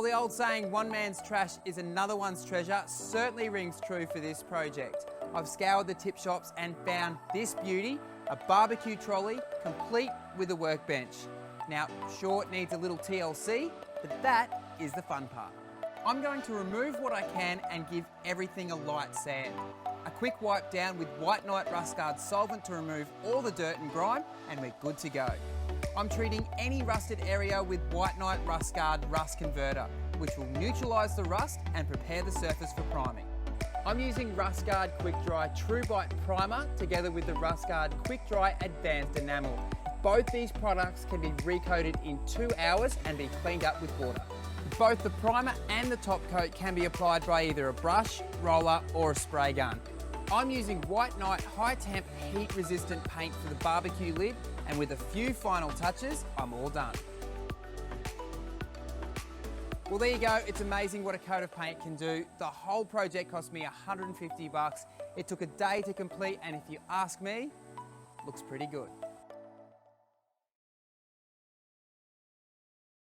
Well, the old saying, one man's trash is another one's treasure, certainly rings true for this project. I've scoured the tip shops and found this beauty, a barbecue trolley, complete with a workbench. Now, sure, it needs a little TLC, but that is the fun part. I'm going to remove what I can and give everything a light sand. A quick wipe down with White Knight Rust Guard solvent to remove all the dirt and grime, and we're good to go. I'm treating any rusted area with White Knight Rust Guard Rust Converter, which will neutralise the rust and prepare the surface for priming. I'm using Rust Guard Quick Dry True Bite Primer together with the Rust Guard Quick Dry Advanced Enamel. Both these products can be recoated in 2 hours and be cleaned up with water. Both the primer and the top coat can be applied by either a brush, roller or a spray gun. I'm using White Knight High Temp Heat Resistant paint for the barbecue lid, and with a few final touches, I'm all done. Well, there you go. It's amazing what a coat of paint can do. The whole project cost me $150. It took a day to complete, and if you ask me, looks pretty good.